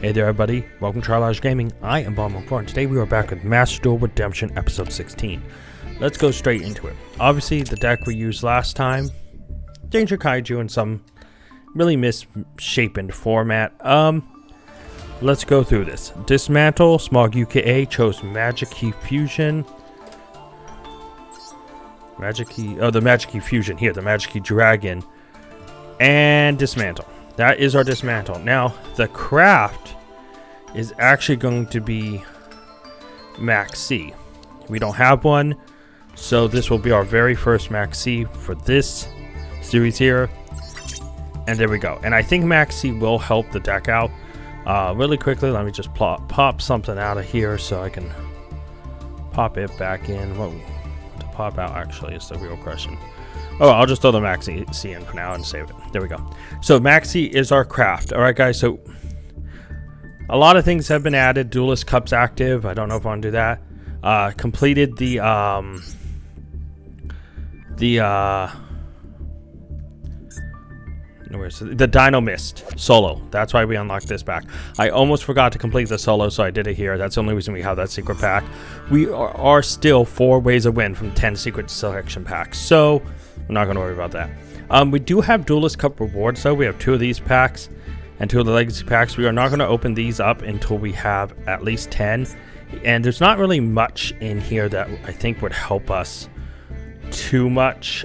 Hey there everybody, welcome to Trial Gaming. I am Bomb4 and today we are back with Master Duel Redemption episode 16. Let's go straight into it. Obviously the deck we used last time, Danger Kaiju in some really misshapen format. Let's go through this. Dismantle, Smog UKA, chose Magic Key Fusion. The Magic Key Fusion here, the Magic Key Dragon. And Dismantle. That is our Dismantle. Now, the craft is actually going to be Max C. We don't have one, so this will be our very first Max C for this series here. And there we go. And I think Max C will help the deck out. Really quickly, let me just pop something out of here so I can pop it back in. What to pop out actually is the real question. Oh, I'll just throw the Max C in for now and save it. There we go. So Max C is our craft. All right, guys. So a lot of things have been added. Duelist Cup's active. I don't know if I want to do that. Completed the Dino Mist solo. That's why we unlocked this pack. I almost forgot to complete the solo, so I did it here. That's the only reason we have that secret pack. We are still 4 ways to win from 10 secret selection packs, so I'm not going to worry about that. We do have Duelist Cup rewards, though. We have 2 of these packs and 2 of the legacy packs. We are not going to open these up until we have at least 10. And there's not really much in here that I think would help us too much.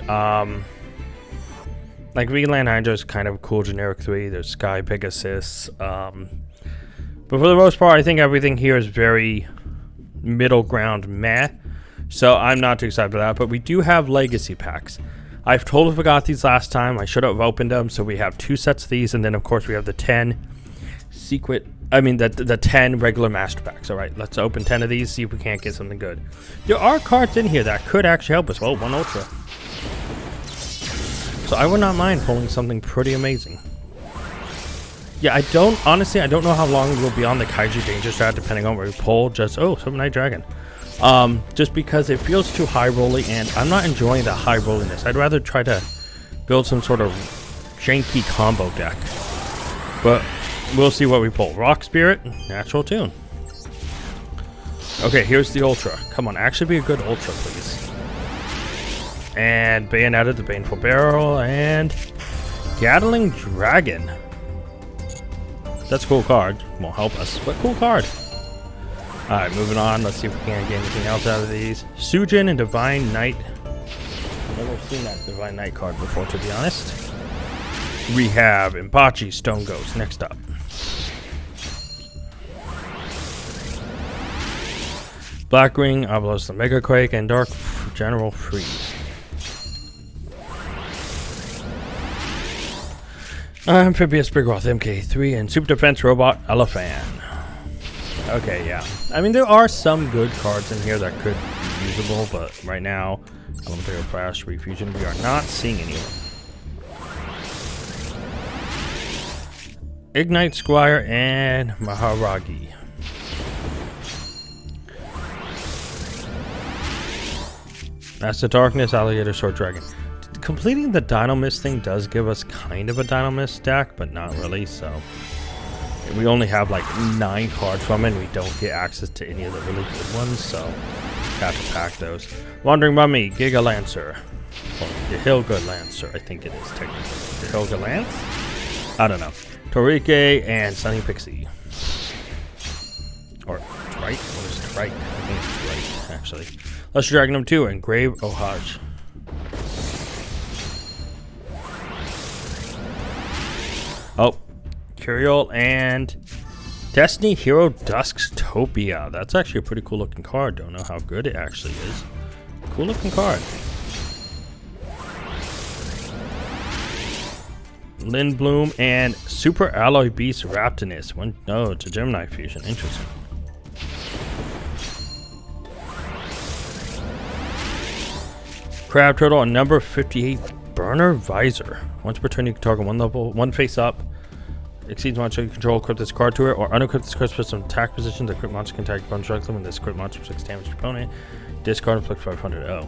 Like Greenland Hydra is kind of a cool generic 3. There's Sky Pegasus. But for the most part, I think everything here is very middle ground meh. So I'm not too excited for that. But we do have legacy packs. I've totally forgot these last time. I should have opened them. So we have 2 sets of these. And then, of course, we have the 10 secret... the 10 regular master packs. All right, let's open 10 of these. See if we can't get something good. There are cards in here that could actually help us. Well, 1 Ultra. So I would not mind pulling something pretty amazing. Yeah, honestly, I don't know how long we'll be on the Kaiju Danger strat depending on where we pull. Summon Night Dragon. Just because it feels too high rolly and I'm not enjoying the high rolliness. I'd rather try to build some sort of janky combo deck. But we'll see what we pull. Rock Spirit, Natural Tune. Okay, here's the Ultra. Come on, actually be a good Ultra, please. And Bayonetta, the Baneful Barrel, and Gatling Dragon. That's a cool card. Won't help us, but cool card. Alright, moving on. Let's see if we can get anything else out of these. Sujin and Divine Knight. Never seen that Divine Knight card before, to be honest. We have Impachi, Stone Ghost. Next up. Blackwing, Obelisk, the Mega Quake, and Dark General Freeze. Amphibious Big Roth MK3 and Super Defense Robot Elephant. Okay, yeah. I mean, there are some good cards in here that could be usable, but right now, Elemental Flash, Refusion, we are not seeing any of them. Ignite Squire and Maharagi. That's the Darkness, Alligator, Sword Dragon. Completing the Dino Mist thing does give us kind of a Dino Mist deck, but not really, so... We only have like 9 cards from it, and we don't get access to any of the really good ones, so... Have to pack those. Wandering Mummy, Giga Lancer. Or the Hilga Lancer, I think it is technically. The Hilga Lance? I don't know. Torike and Sunny Pixie. Or Trike? What is Trike? I think it's Trike, actually. Lesser Dragon number 2 and Grave Ohaj. Oh, Curiel and Destiny Hero Dusk's Topia. That's actually a pretty cool looking card. Don't know how good it actually is. Cool looking card. Lindblom and Super Alloy Beast Raptinus. No, it's a Gemini fusion. Interesting. Crab Turtle and number 58 Burner Visor. Once per turn, you can target 1 level, 1 face up. Exceeds monster you control, equip this card to it, or unequip this card with some attack position. The crit monster can attack your opponent directly when this crit monster inflicts damage to your opponent. Discard and inflict 500. Oh,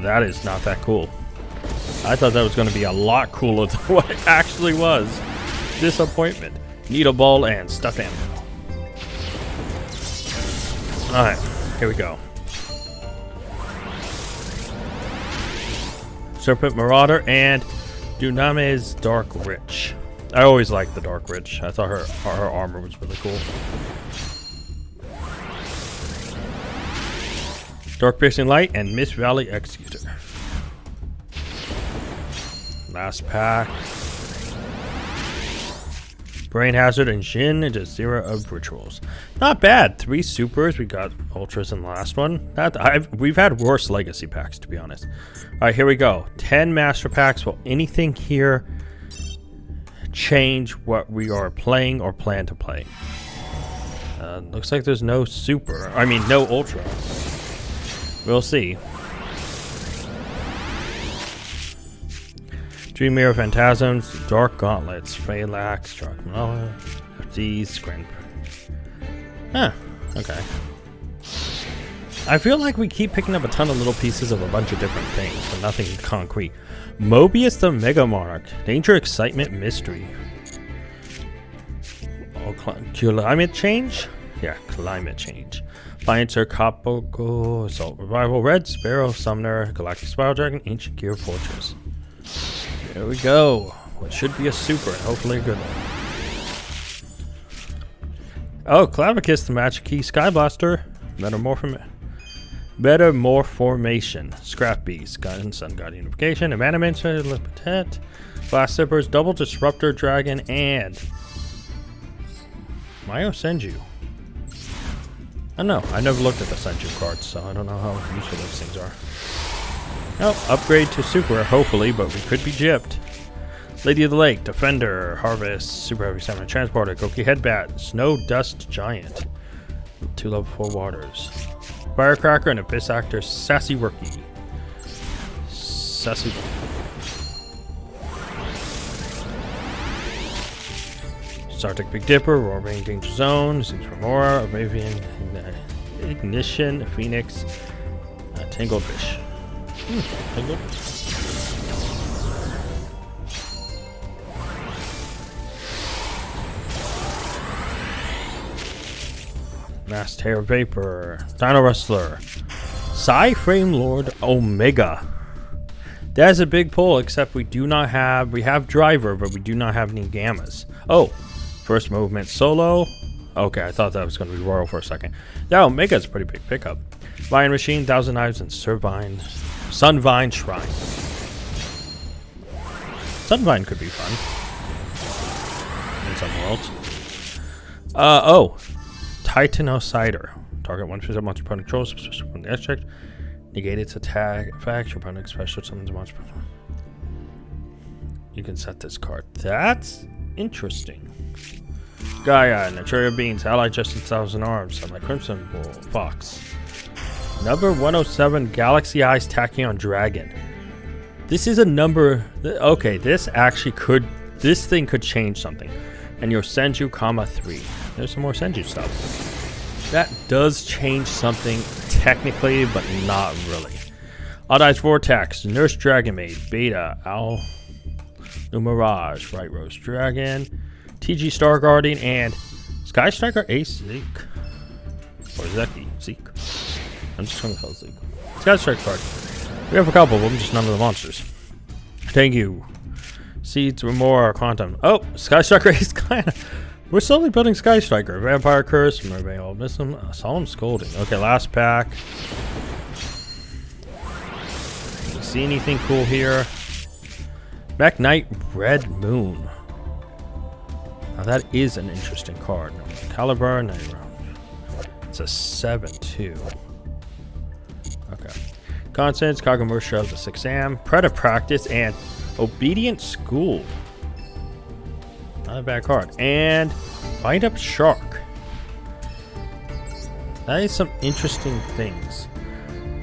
that is not that cool. I thought that was going to be a lot cooler than what it actually was. Disappointment. Needle Ball, and Stuffed Animal. Alright, here we go. Serpent Marauder and Duname's Dark Rich. I always liked the Dark Rich. I thought her armor was really cool. Dark Piercing Light and Mist Valley Executor. Last pack. Brain Hazard and Jin into Zero of Rituals. Not bad. 3 supers. We got ultras in the last one. We've had worse legacy packs, to be honest. Alright, here we go. 10 master packs. Will anything here change what we are playing or plan to play? Looks like there's no super. I mean, no ultra. We'll see. Dream Mirror Phantasms, Dark Gauntlets, Phalanx, Dracmanoa, these Grand. Huh, okay. I feel like we keep picking up a ton of little pieces of a bunch of different things, but nothing concrete. Mobius the Mega Monarch, Danger, Excitement, Mystery. Oh, climate change? Yeah, climate change. Liancer, Kapoko, Assault Revival, Red Sparrow, Summoner, Galactic Spiral Dragon, Ancient Gear Fortress. There we go. What should be a super and hopefully a good one. Oh, Clavicus, the Magic Key, Sky Blaster, Metamorphormation, Scrap Beast, Guidance, Sun God Unification, Animation, Lipitet, Blast Zippers, Double Disruptor Dragon, and Mayo Senju. I don't know. I never looked at the Senju cards, so I don't know how useful those things are. Oh, upgrade to super, hopefully, but we could be gypped. Lady of the Lake, Defender, Harvest, Super Heavy Samurai Transporter, Goki Headbat, Snow Dust Giant, 2 level 4 waters. Firecracker and Abyss Actor, Sassy Rookie. Sassy. Sartic Big Dipper, Roaring Danger Zone, Seems Remora, Arabian Ignition, Phoenix, Tangled Fish. Tangled. Masked Hair Vapor, Dino Wrestler, Psy-Frame Lord Omega. That is a big pull, except we have Driver, but we do not have any Gammas. Oh, First Movement Solo. Okay, I thought that was going to be Royal for a second. That Omega is a pretty big pickup. Lion Machine, Thousand Knives, and Sunvine Shrine. Sunvine could be fun in some worlds. Oh, Titanocider. Target 1% monster opponent controls, special from the extract. Negate its attack effect. Your opponent special summons a monster. You can set this card. That's interesting. Gaia, Naturia Beans, Allied Justice 1000 Arms, Sunlight Crimson Bull, Fox. Number 107, Galaxy Eyes Tachyon Dragon. This is a number. Okay, this thing could change something. And your Senju, 3. There's some more Senju stuff. That does change something technically, but not really. Odd Eyes Vortex, Nurse Dragon Maid, Beta, Owl, Mirage, Bright Rose Dragon, TG Star Guardian, and Sky Striker Ace Zeke. Or Zeke. I'm just going to call it Zeke. Sky Striker card. We have a couple of them, just none of the monsters. Thank you. Seeds, Remora, Quantum. Oh, Sky Striker Ace Clan. We're slowly building Sky Striker. Vampire Curse, Mermaid Old Missile, Solemn Scolding. Okay, last pack. See anything cool here? Mech Knight Red Moon. Now that is an interesting card. Caliber, it's a 7/2. Okay. Constance, Kagamusha, the 6am, Predator Practice, and Obedient School. Not a bad card. And Bind Up Shark. That is some interesting things.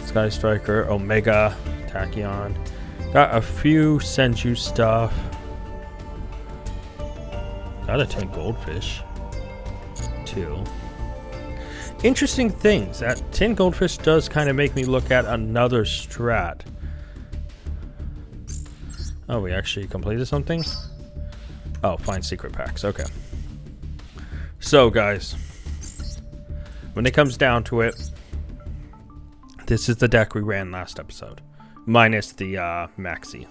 Sky Striker, Omega, Tachyon. Got a few Senju stuff. Got a 10 Goldfish. 2. Interesting things. That 10 Goldfish does kind of make me look at another strat. Oh, we actually completed something? Oh, find secret packs. Okay. So guys, when it comes down to it, this is the deck we ran last episode, minus the Maxi.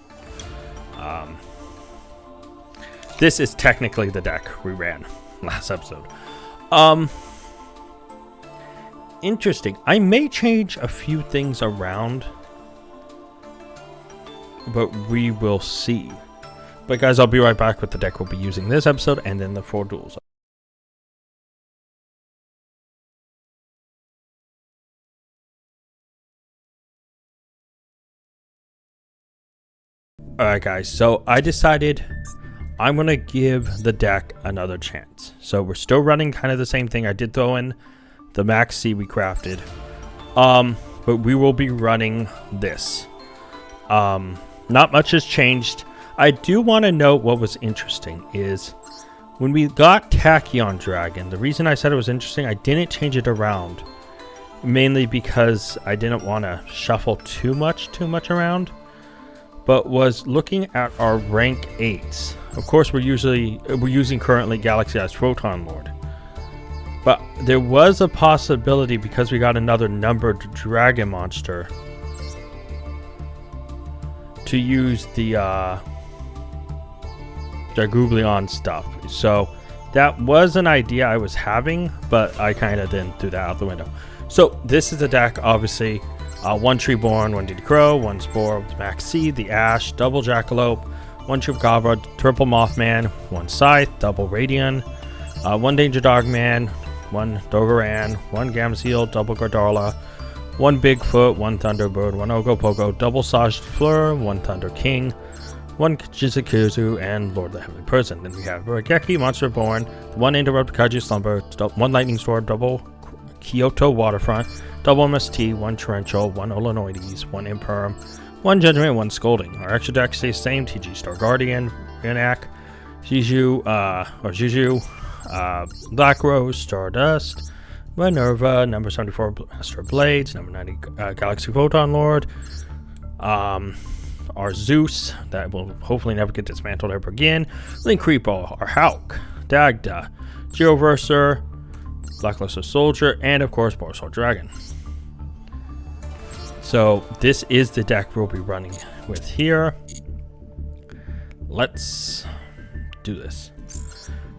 This is technically the deck we ran last episode. Interesting. I may change a few things around, but we will see. But guys, I'll be right back with the deck we'll be using this episode and then the 4 duels. Alright guys, so I decided I'm going to give the deck another chance. So we're still running kind of the same thing. I did throw in the Max C we crafted. But we will be running this. Not much has changed. I do want to note what was interesting is when we got Tachyon Dragon, the reason I said it was interesting, I didn't change it around. Mainly because I didn't want to shuffle too much around. But was looking at our rank 8s. Of course, we're using currently Galaxy Eyes Photon Lord. But there was a possibility because we got another numbered dragon monster to use the Googleon stuff. So that was an idea I was having, but I kind of then threw that out the window. So this is the deck, obviously. 1 Treeborn, 1 Diddy Crow, 1 Spore with Max C, the Ash, double Jackalope, 1 Chupacabra, triple Mothman, 1 Scythe, double Radian, 1 Danger Dogman, 1 Dogoran, 1 Gamseel, double Gardala, 1 Bigfoot, 1 Thunderbird, 1 Ogopogo, double Saj Fleur, 1 Thunder King, 1 Jizukuzu, and Lord of the Heavenly Person. Then we have Rageki, Monster Born, 1 Interrupt Kaiju Slumber, 1 Lightning Storm, double Kyoto Waterfront, double MST, 1 Torrential, 1 Olanoides, 1 Imperm, 1 Judgment, 1 Scolding. Our extra deck stays the same: TG Star Guardian, Renak, Juju, Black Rose, Stardust, Minerva, number 74 Master Blades, number 90 Galaxy Photon Lord, our Zeus, that will hopefully never get dismantled ever again, Link Creepo, our Hulk, Dagda, Geoverser, Blackluster Soldier, and of course Borsal Dragon. So this is the deck we'll be running with here. Let's do this.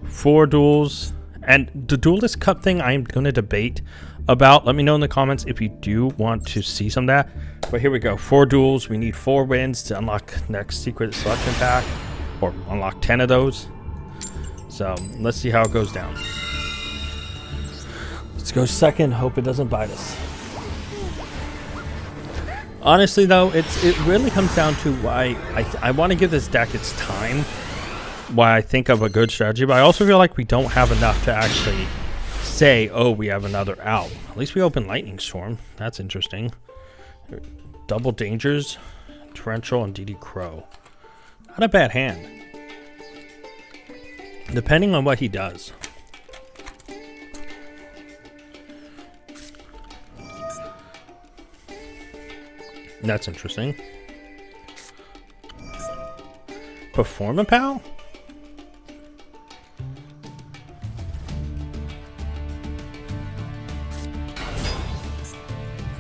4 duels, and the Duelist Cup thing I'm going to debate about. Let me know in the comments if you do want to see some of that. But here we go. 4 duels. We need 4 wins to unlock next secret selection pack, or unlock 10 of those. So let's see how it goes down. Let's go second. Hope it doesn't bite us. Honestly, though, it really comes down to why I want to give this deck its time. Why I think of a good strategy, but I also feel like we don't have enough to actually say, oh, we have another out. At least we open Lightning Storm. That's interesting. Double Dangers, Torrential, and DD Crow. Not a bad hand. Depending on what he does. That's interesting. Performapal?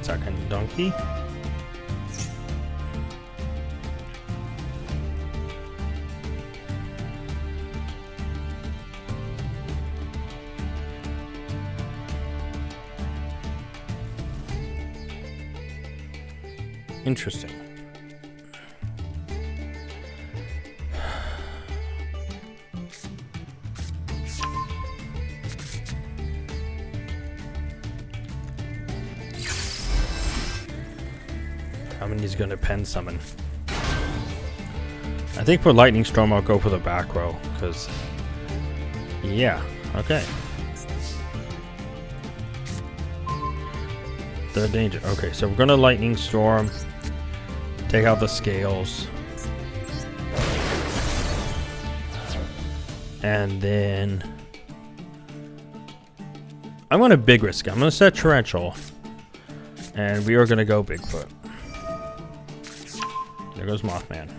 Second Donkey. Interesting. How many is going to pen summon? I think for Lightning Storm I'll go for the back row, because yeah, okay. Third Danger. Okay, so we're going to Lightning Storm. Take out the scales. And then I'm going to big risk. I'm going to set Torrential. And we are going to go Bigfoot. There goes Mothman.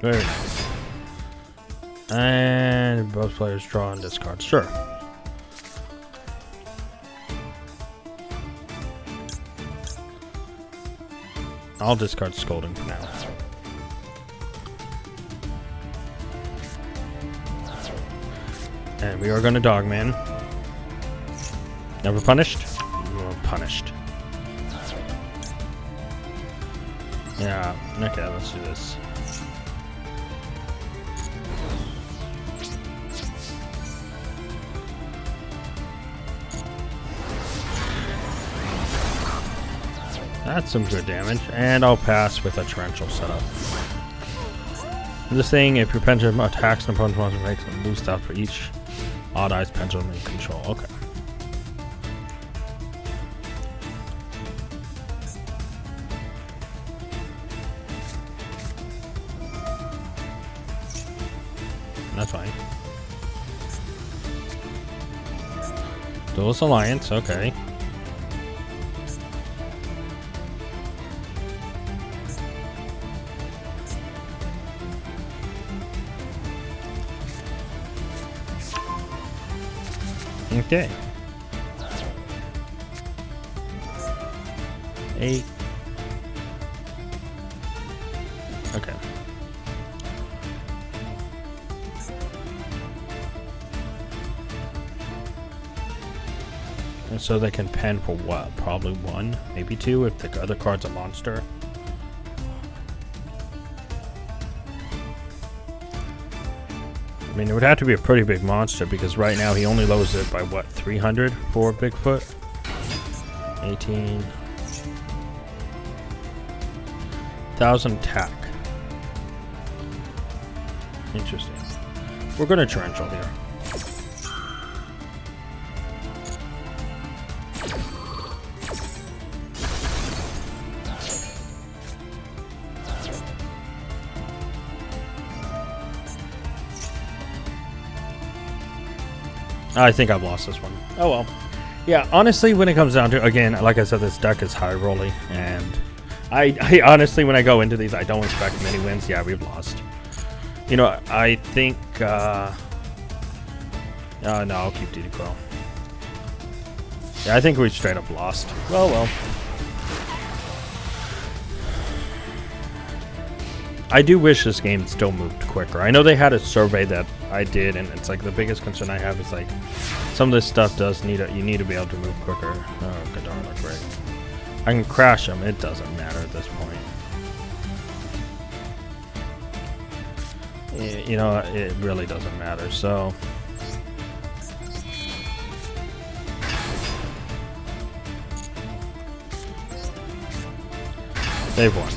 Very nice. And both players draw and discard. Sure. I'll discard Scolding for now. And we are going to Dogman. Never punished? You are punished. Yeah, okay, let's do this. That's some good damage, and I'll pass with a torrential setup. This thing, if your pendulum attacks an opponent's monster, makes them lose stuff for each odd eyes pendulum in control. Okay. That's fine. Duelist Alliance, okay. Okay. 8. Okay. And so they can pen for what? Probably 1, maybe 2 if the other card's a monster. I mean, it would have to be a pretty big monster because right now he only lowers it by what, 300 for Bigfoot? 18. 1,000 attack. Interesting. We're going to torrential here. I think I've lost this one. Oh well. Yeah, honestly, when it comes down to, again, like I said, this deck is high rolly, and I honestly, when I go into these, I don't expect many wins. Yeah, we've lost. You know, I think, no, I'll keep DD Crow. Yeah, I think we straight up lost. Well. I do wish this game still moved quicker. I know they had a survey that I did, and it's like the biggest concern I have is like some of this stuff does need you need to be able to move quicker. Oh, good darn, look great. I can crash them. It doesn't matter at this point. You know, it really doesn't matter. So they've won.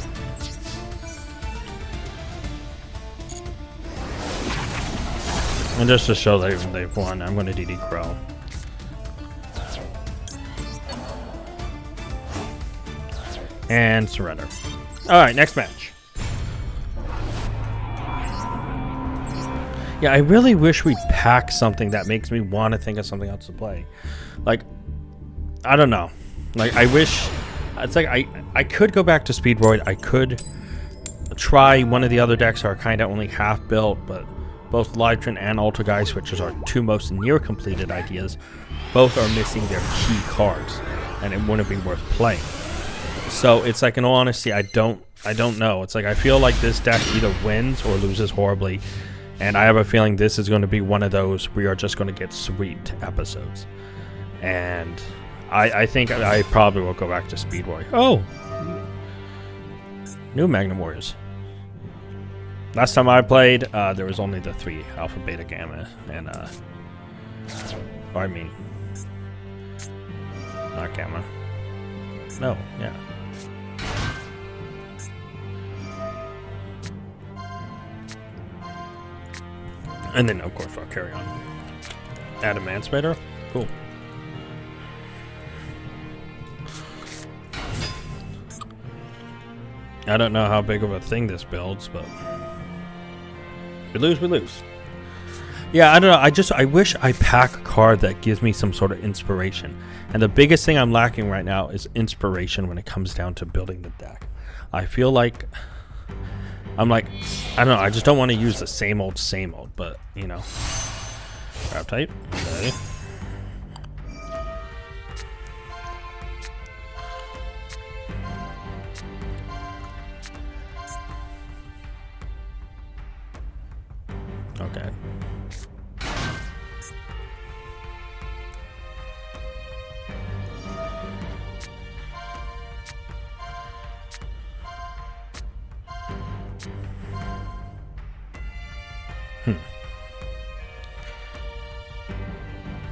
And just to show they've won, I'm going to DD Crow. And surrender. Alright, next match. Yeah, I really wish we'd pack something that makes me want to think of something else to play. Like, I don't know. Like, I wish... It's like, I could go back to Speed Void. I could try one of the other decks that are kind of only half built, but... Both Lightrin and Ultra Guy Switchers are two most near completed ideas. Both are missing their key cards, and it wouldn't be worth playing. So it's like, in all honesty, I don't know. It's like I feel like this deck either wins or loses horribly, and I have a feeling this is going to be one of those we are just going to get sweet episodes. And I think I probably will go back to Speedboy. Oh, new Magnum Warriors. Last time I played, there was only the 3 Alpha, Beta, Gamma, and or I mean, not Gamma. No, yeah. And then, of course, I'll carry on. Adamantimator? Cool. I don't know how big of a thing this builds, but... We lose. Yeah, I don't know. I wish I pack a card that gives me some sort of inspiration. And the biggest thing I'm lacking right now is inspiration when it comes down to building the deck. I feel like I'm like, I don't know. I just don't want to use the same old, but you know. Grab type. Okay. Okay.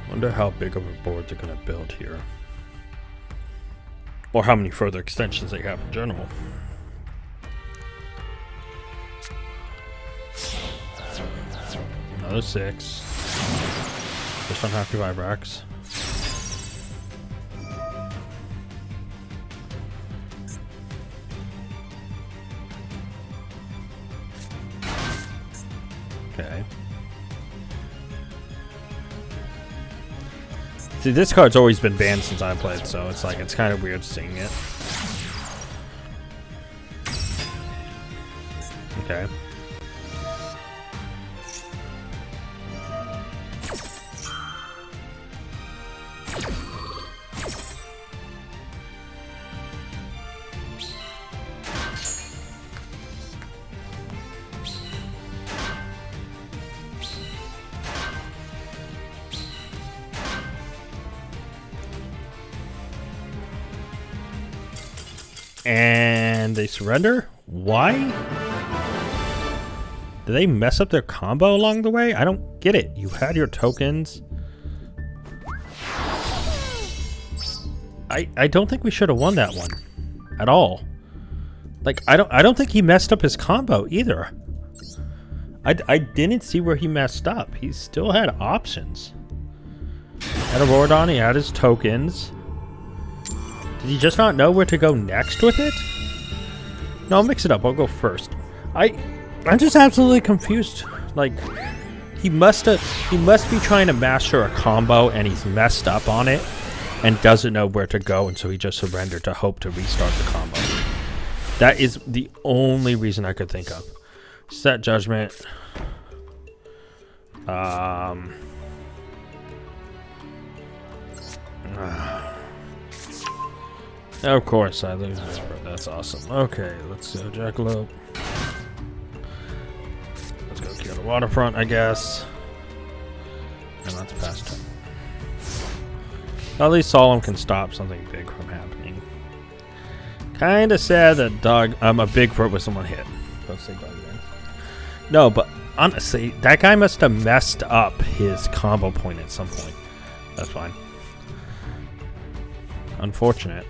Wonder how big of a board they're gonna build here. Or how many further extensions they have in general. Another 6. Just unhappy Vibrax. Okay. See, this card's always been banned since I played, so it's like, it's kind of weird seeing it. Okay. And they surrender? Why? Did they mess up their combo along the way? I don't get it. You had your tokens. I don't think we should have won that one at all. Like, I don't think he messed up his combo either. I didn't see where he messed up. He still had options. Had a Rorodon, he had his tokens. Did he just not know where to go next with it? No, I'll mix it up. I'll go first. I'm just absolutely confused. Like, he must be trying to master a combo and he's messed up on it and doesn't know where to go, and so he just surrendered to hope to restart the combo. That is the only reason I could think of. Set Judgment. Of course, I lose. That's awesome. Okay, let's go Jackalope. Let's go kill the Waterfront, I guess. And let's pass turn. At least Solemn can stop something big from happening. Kinda sad that a Bigfoot with someone hit. Don't say dog again. No, but honestly, that guy must have messed up his combo point at some point. That's fine. Unfortunate.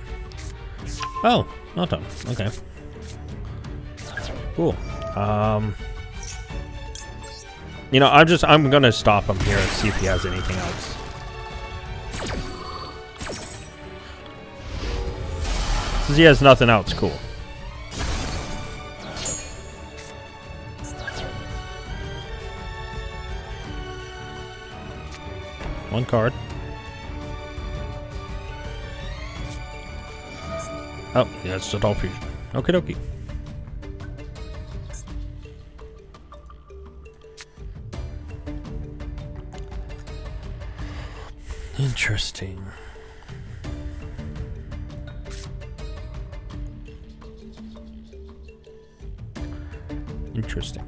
Oh, not done. Okay. Cool. You know, I'm gonna stop him here and see if he has anything else. Since he has nothing else, cool. One card. Oh, yeah, it's Adult Fusion. Okie dokie. Interesting. Interesting.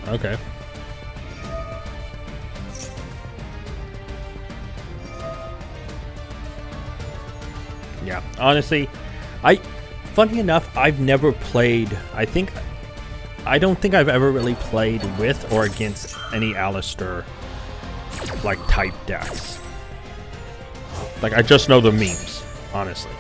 Okay. Yeah, honestly, funny enough, I've never played, I don't think I've ever really played with or against any Alistair, like, type decks. Like, I just know the memes, honestly.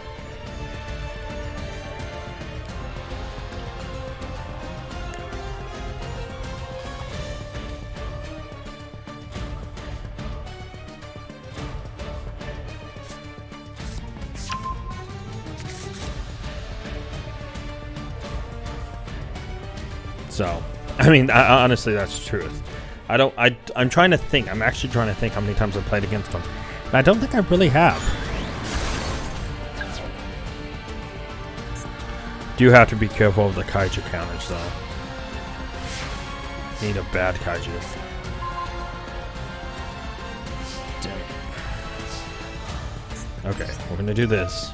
So, I mean, honestly, that's the truth. I'm trying to think. I'm actually trying to think how many times I've played against him. And I don't think I really have. Do have to be careful of the Kaiju counters, though. Need a bad Kaiju. Damn it. Okay, we're gonna do this.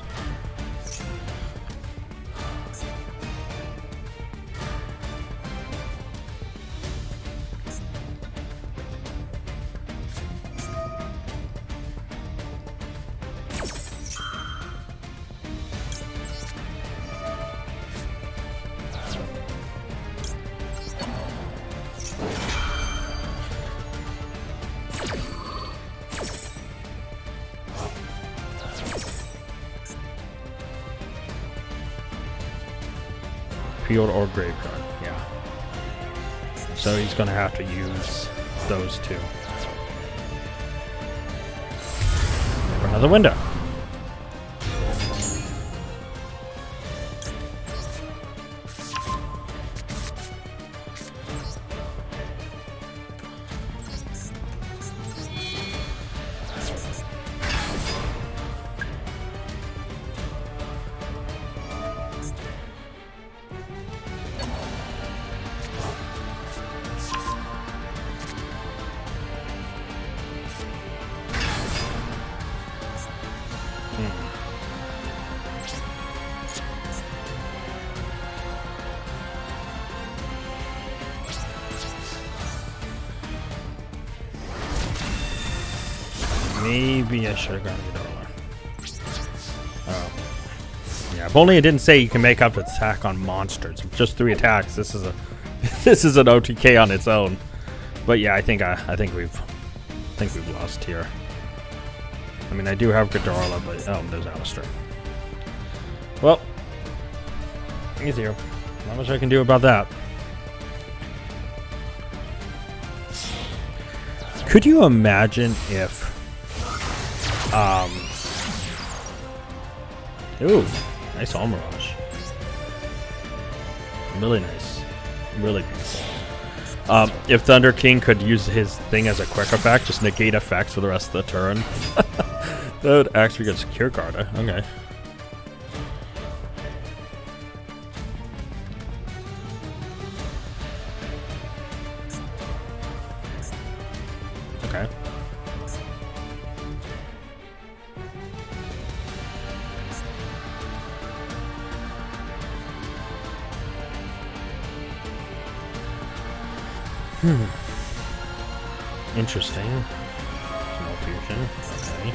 Field or graveyard, yeah. So he's gonna have to use those two. For another window. Maybe I should have gone Yugioh. Oh. Yeah, if only it didn't say you can make up attack on monsters. Just 3 attacks. This is a this is an OTK on its own. But yeah, I think we've lost here. I mean, I do have Ghidorah, but oh, there's Alistair. Well, easier. Not much I can do about that. Could you imagine if ooh, nice All Mirage. Really nice. Really beautiful. If Thunder King could use his thing as a quick effect, just negate effects for the rest of the turn. That would actually get Secure Guard. Okay. Okay. Interesting. Small fusion. Okay.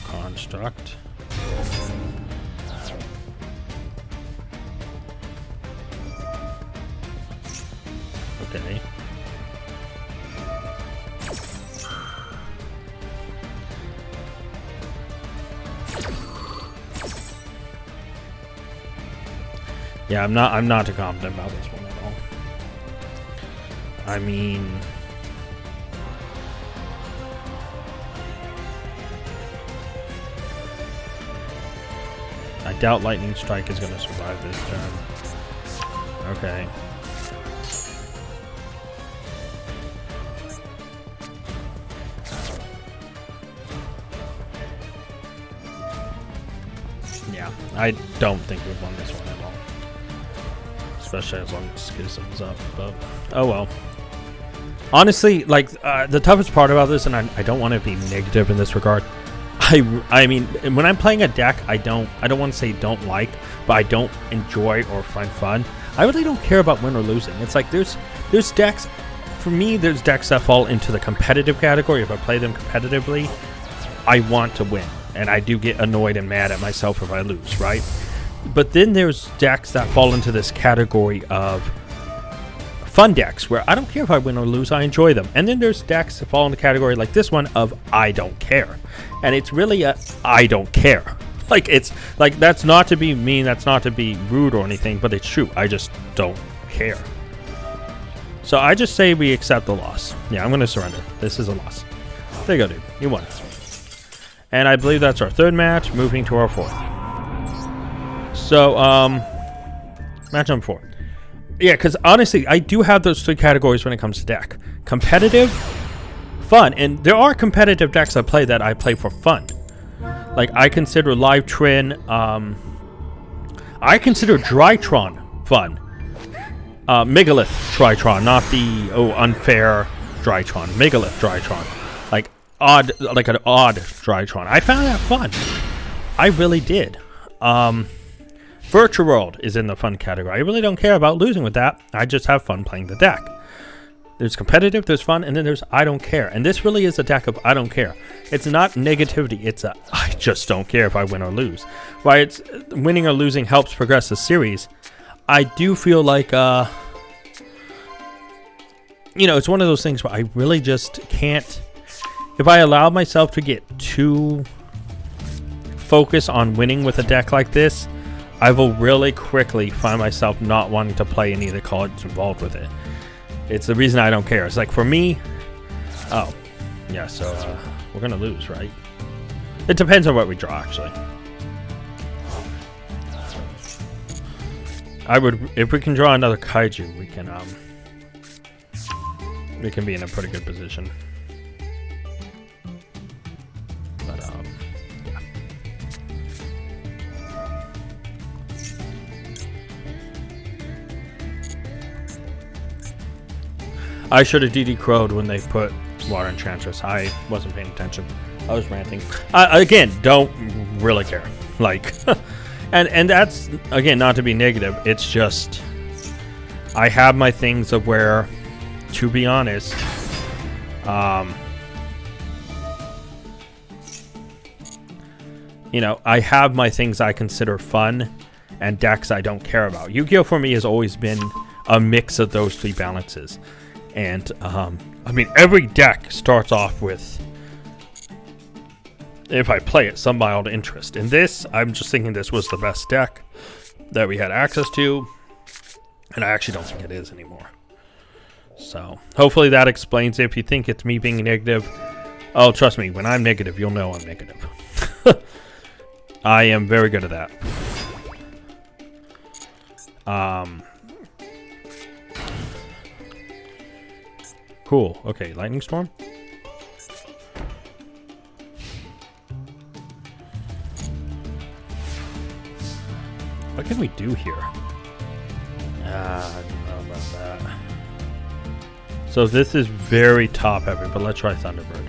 Construct. Okay. Yeah, I'm not too confident about this one at all. I mean, I doubt Lightning Strike is going to survive this turn. Okay. Yeah, I don't think we've won this one at all. Especially as long as Schism's up, but oh well. Honestly, like, the toughest part about this, and I don't want to be negative in this regard, I mean, when I'm playing a deck I don't want to say don't like, but I don't enjoy or find fun, I really don't care about win or losing. It's like there's decks, for me, there's decks that fall into the competitive category. If I play them competitively, I want to win, and I do get annoyed and mad at myself if I lose, right? But then there's decks that fall into this category of fun decks where I don't care if I win or lose, I enjoy them. And then there's decks that fall in the category like this one of I don't care. And it's really a I don't care. Like, it's like, that's not to be mean, that's not to be rude or anything, but it's true. I just don't care. So I just say we accept the loss. Yeah, I'm going to surrender. This is a loss. There you go, dude. You won. And I believe that's our third match, moving to our fourth. So, match number 4. Yeah, because honestly, I do have those 3 categories when it comes to deck. Competitive, fun. And there are competitive decks I play for fun. Like, I consider Live Trin, I consider Drytron fun. Megalith Drytron, not the unfair Drytron. Megalith Drytron, like an odd Drytron. I found that fun. I really did. Virtual World is in the fun category. I really don't care about losing with that. I just have fun playing the deck. There's competitive, there's fun, and then there's I don't care. And this really is a deck of I don't care. It's not negativity. It's a I just don't care if I win or lose. While it's winning or losing helps progress the series, I do feel like, it's one of those things where I really just can't. If I allow myself to get too focused on winning with a deck like this, I will really quickly find myself not wanting to play any of the cards involved with it. It's the reason I don't care. It's like for me, so we're going to lose, right? It depends on what we draw, actually. If we can draw another Kaiju, we can be in a pretty good position. But yeah. I should have DD crowed when they put Water Enchantress. I wasn't paying attention. I was ranting. Again, don't really care. Like. And that's, again, not to be negative. It's just, I have my things of where, to be honest, I have my things I consider fun and decks I don't care about. Yu-Gi-Oh! For me has always been a mix of those 3 balances. And, every deck starts off with, if I play it, some mild interest. In this, I'm just thinking this was the best deck that we had access to, and I actually don't think it is anymore. So, hopefully that explains it. If you think it's me being negative, oh, trust me, when I'm negative, you'll know I'm negative. I am very good at that. Cool. Okay, Lightning Storm. What can we do here? I don't know about that. So this is very top heavy, but let's try Thunderbird.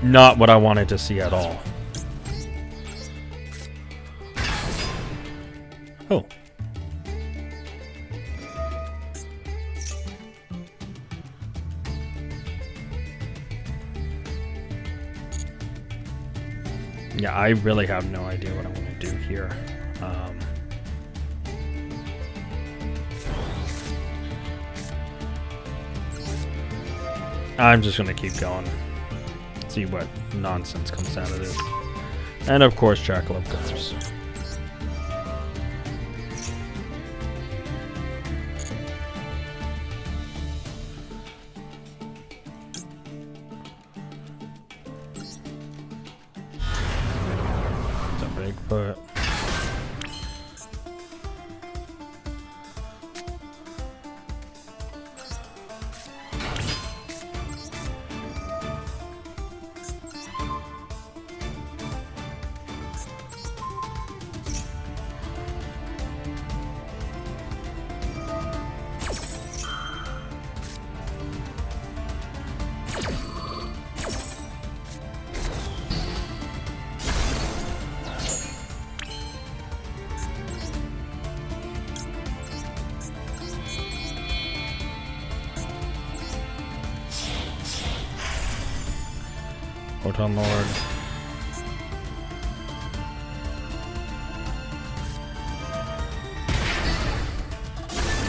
Not what I wanted to see at all. Oh. Yeah, I really have no idea what I want to do here. I'm just going to keep going. See what nonsense comes out of this. And of course, Jackalope goes. Bigfoot. Photon Lord.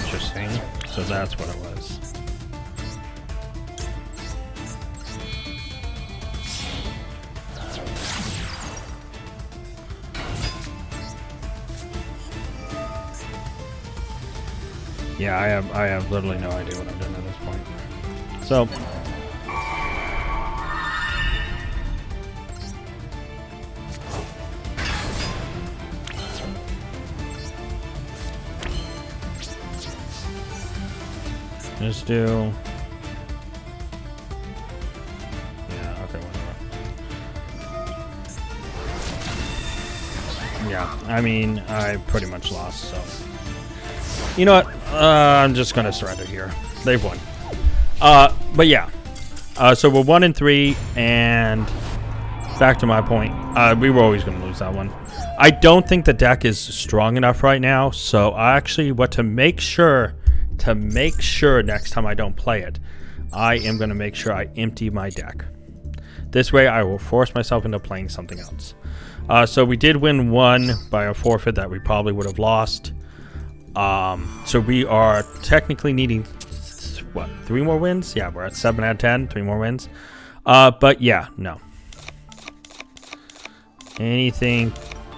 Interesting. So that's what it was. Yeah, I have literally no idea what I'm doing at this point. So just do. Yeah, okay, whatever. Yeah, I mean, I pretty much lost, so. You know what? I'm just gonna surrender here. They've won. But yeah. So we're 1-3, and back to my point. We were always gonna lose that one. I don't think the deck is strong enough right now, so I actually to make sure next time I don't play it, I am gonna make sure I empty my deck. This way I will force myself into playing something else. So we did win one by a forfeit that we probably would have lost. So we are technically needing, what, 3 more wins? Yeah, we're at 7 out of 10, 3 more wins. But yeah, no. Anything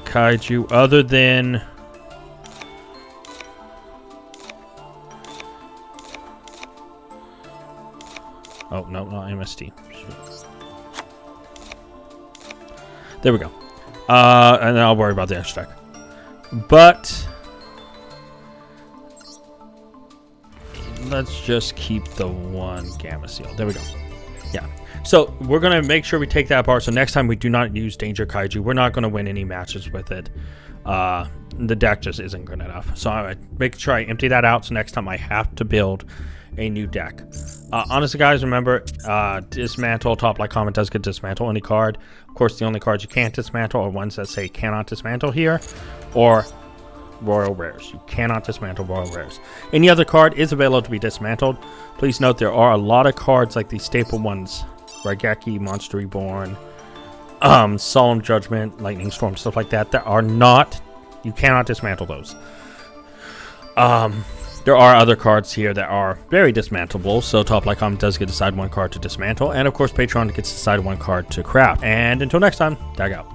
Kaiju other than... Oh, no, not MST. Shoot. There we go. And then I'll worry about the extra deck. But... let's just keep the one Gamma Seal. There we go. Yeah. So we're going to make sure we take that apart. So next time we do not use Danger Kaiju. We're not going to win any matches with it. The deck just isn't good enough. So I make sure I empty that out. So next time I have to build a new deck. Honestly, guys, remember, dismantle, top like comment does get dismantle any card. Of course, the only cards you can't dismantle are ones that say cannot dismantle here, or Royal Rares. You cannot dismantle Royal Rares. Any other card is available to be dismantled. Please note there are a lot of cards like these staple ones, Raigeki, Monster Reborn, Solemn Judgment, Lightning Storm, stuff like that, that are not, you cannot dismantle those. There are other cards here that are very dismantleable, so Top Like Comment does get to decide one card to dismantle, and of course Patreon gets to decide one card to craft. And until next time, tag out.